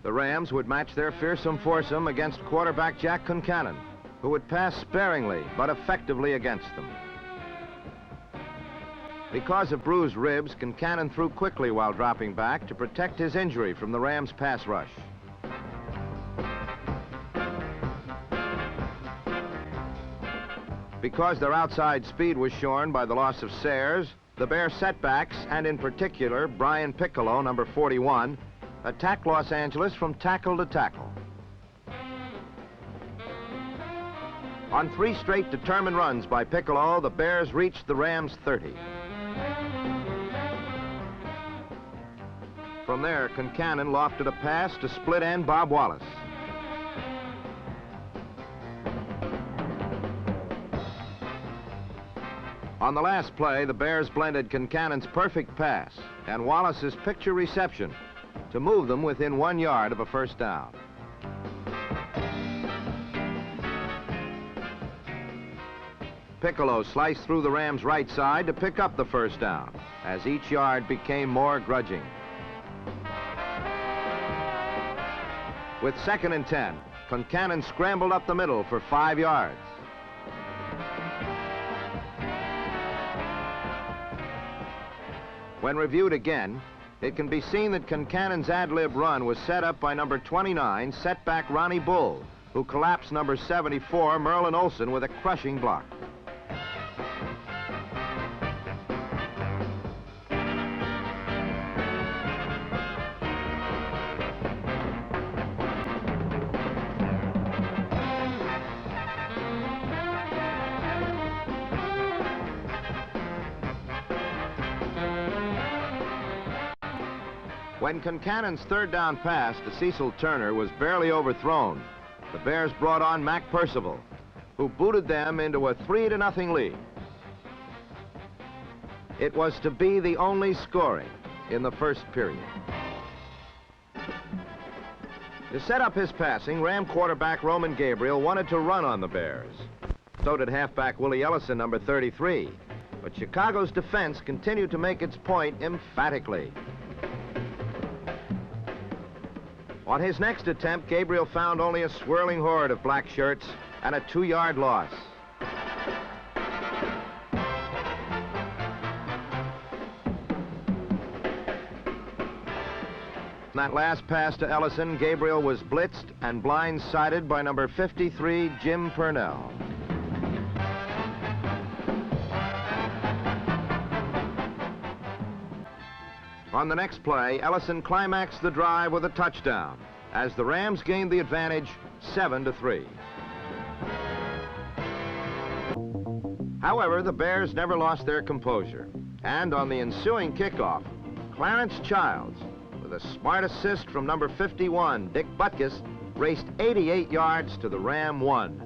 The Rams would match their fearsome foursome against quarterback Jack Concannon, who would pass sparingly but effectively against them. Because of bruised ribs, Concannon threw quickly while dropping back to protect his injury from the Rams' pass rush. Because their outside speed was shorn by the loss of Sayers, the Bear setbacks, and in particular, Brian Piccolo, number 41, attacked Los Angeles from tackle to tackle. On 3 straight determined runs by Piccolo, the Bears reached the Rams' 30. From there, Concannon lofted a pass to split end Bob Wallace. On the last play, the Bears blended Concannon's perfect pass and Wallace's picture reception to move them within 1 yard of a first down. Piccolo sliced through the Rams' right side to pick up the first down as each yard became more grudging. With 2nd and 10, Concannon scrambled up the middle for 5 yards. When reviewed again, it can be seen that Concannon's ad-lib run was set up by number 29, setback Ronnie Bull, who collapsed number 74, Merlin Olsen, with a crushing block. When Concannon's 3rd down pass to Cecil Turner was barely overthrown, the Bears brought on Mac Percival, who booted them into a 3-0 lead. It was to be the only scoring in the first period. To set up his passing, Ram quarterback Roman Gabriel wanted to run on the Bears. So did halfback Willie Ellison, number 33. But Chicago's defense continued to make its point emphatically. On his next attempt, Gabriel found only a swirling horde of black shirts and a 2-yard loss. In that last pass to Ellison, Gabriel was blitzed and blindsided by number 53, Jim Purnell. On the next play, Ellison climaxed the drive with a touchdown as the Rams gained the advantage 7-3. However, the Bears never lost their composure. And on the ensuing kickoff, Clarence Childs, with a smart assist from number 51, Dick Butkus, raced 88 yards to the Ram 1.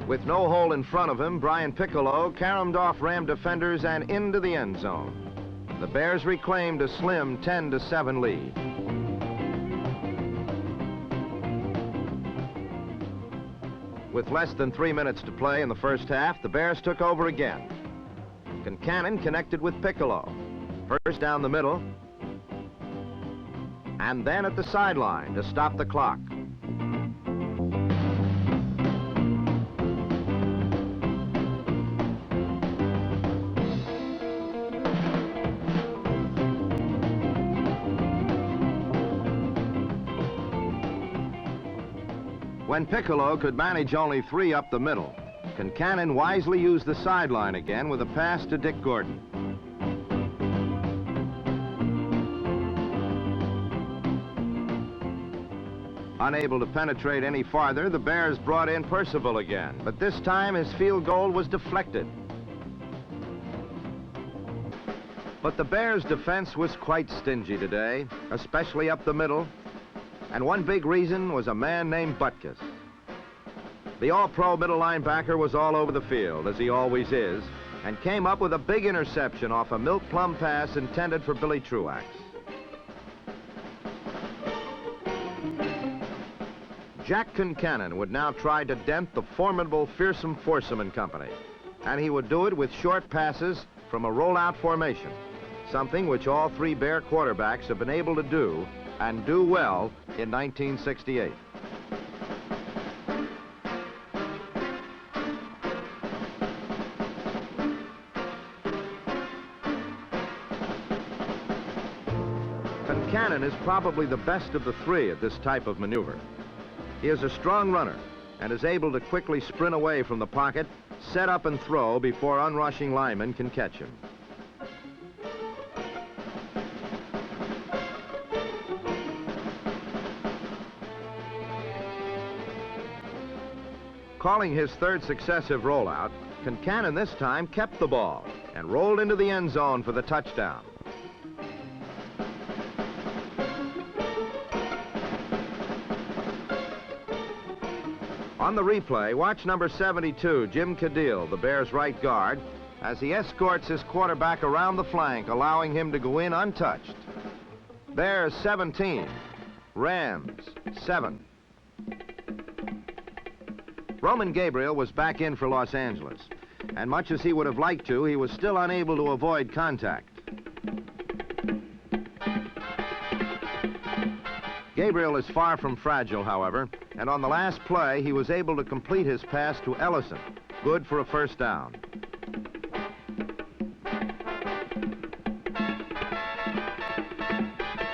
With no hole in front of him, Brian Piccolo caromed off Ram defenders and into the end zone. The Bears reclaimed a slim 10-7 lead. With less than 3 minutes to play in the first half, the Bears took over again. Concannon connected with Piccolo. First down the middle, and then at the sideline to stop the clock. When Piccolo could manage only 3 up the middle, Concannon wisely used the sideline again with a pass to Dick Gordon. Unable to penetrate any farther, the Bears brought in Percival again, but this time his field goal was deflected. But the Bears' defense was quite stingy today, especially up the middle. And one big reason was a man named Butkus. The all-pro middle linebacker was all over the field, as he always is, and came up with a big interception off a milk plum pass intended for Billy Truax. Jack Concannon would now try to dent the formidable Fearsome Foursome and Company, and he would do it with short passes from a rollout formation, something which all three Bear quarterbacks have been able to do, and do well, in 1968. Concannon is probably the best of the three at this type of maneuver. He is a strong runner and is able to quickly sprint away from the pocket, set up and throw before unrushing linemen can catch him. Calling his third successive rollout, Concannon this time kept the ball and rolled into the end zone for the touchdown. On the replay, watch number 72, Jim Cadile, the Bears' right guard, as he escorts his quarterback around the flank, allowing him to go in untouched. Bears 17, Rams 7. Roman Gabriel was back in for Los Angeles, and much as he would have liked to, he was still unable to avoid contact. Gabriel is far from fragile, however, and on the last play, he was able to complete his pass to Ellison, good for a first down.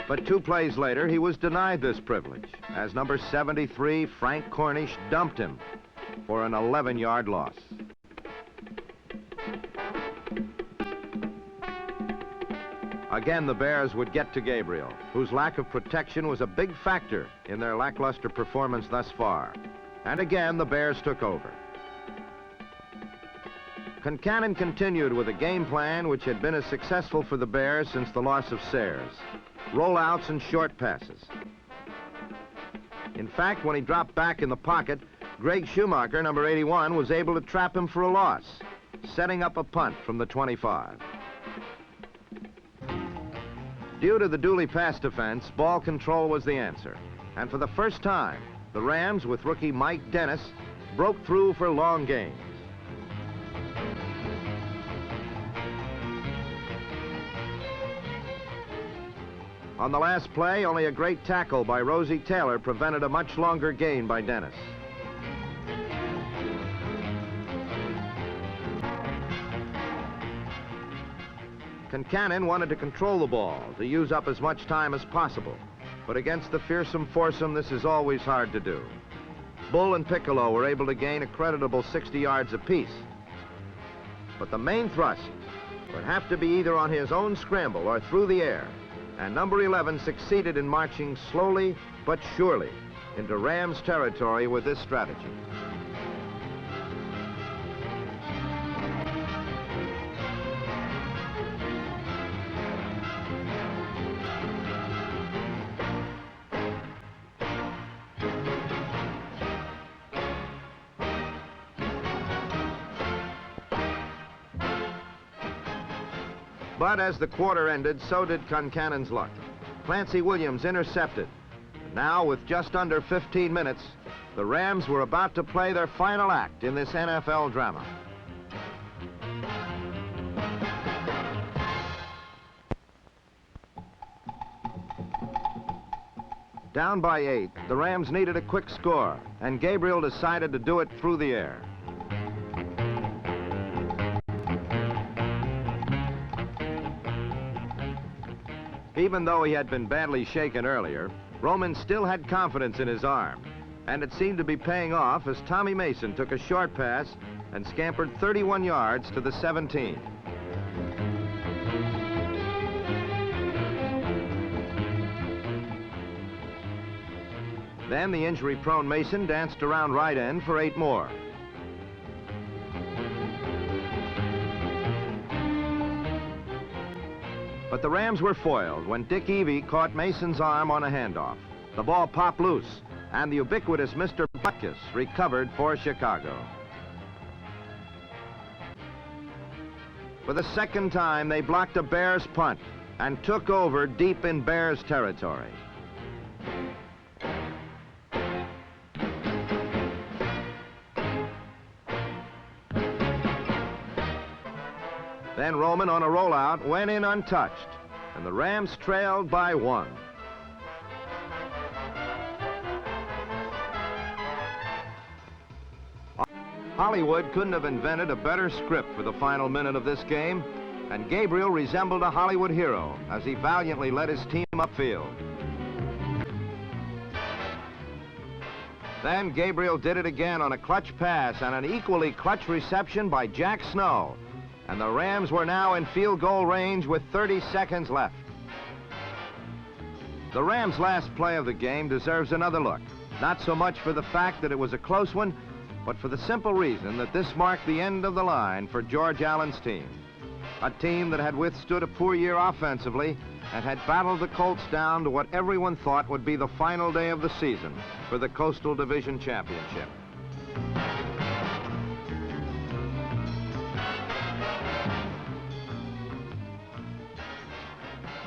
But 2 plays later, he was denied this privilege, as number 73, Frank Cornish, dumped him for an 11-yard loss. Again, the Bears would get to Gabriel, whose lack of protection was a big factor in their lackluster performance thus far. And again, the Bears took over. Concannon continued with a game plan which had been as successful for the Bears since the loss of Sayers: rollouts and short passes. In fact, when he dropped back in the pocket, Greg Schumacher, number 81, was able to trap him for a loss, setting up a punt from the 25. Due to the Dooley pass defense, ball control was the answer. And for the first time, the Rams, with rookie Mike Dennis, broke through for long gains. On the last play, only a great tackle by Rosie Taylor prevented a much longer gain by Dennis. Concannon wanted to control the ball, to use up as much time as possible. But against the Fearsome Foursome, this is always hard to do. Bull and Piccolo were able to gain a creditable 60 yards apiece. But the main thrust would have to be either on his own scramble or through the air. And number 11 succeeded in marching slowly but surely into Rams territory with this strategy. But as the quarter ended, so did Concannon's luck. Clancy Williams intercepted. Now, with just under 15 minutes, the Rams were about to play their final act in this NFL drama. Down by 8, the Rams needed a quick score, and Gabriel decided to do it through the air. Even though he had been badly shaken earlier, Roman still had confidence in his arm, and it seemed to be paying off as Tommy Mason took a short pass and scampered 31 yards to the 17. Then the injury-prone Mason danced around right end for 8 more. But the Rams were foiled when Dick Evey caught Mason's arm on a handoff. The ball popped loose, and the ubiquitous Mr. Butkus recovered for Chicago. For the second time, they blocked a Bears punt and took over deep in Bears territory. Then Roman, on a rollout, went in untouched, and the Rams trailed by 1. Hollywood couldn't have invented a better script for the final minute of this game, and Gabriel resembled a Hollywood hero as he valiantly led his team upfield. Then Gabriel did it again on a clutch pass and an equally clutch reception by Jack Snow, and the Rams were now in field goal range with 30 seconds left. The Rams' last play of the game deserves another look, not so much for the fact that it was a close one, but for the simple reason that this marked the end of the line for George Allen's team. A team that had withstood a poor year offensively and had battled the Colts down to what everyone thought would be the final day of the season for the Coastal Division Championship.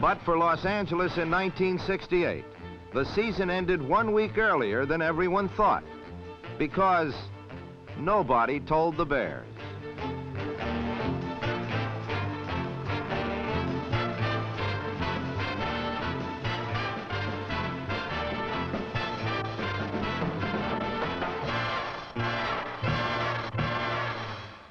But for Los Angeles in 1968, the season ended 1 week earlier than everyone thought, because nobody told the Bears.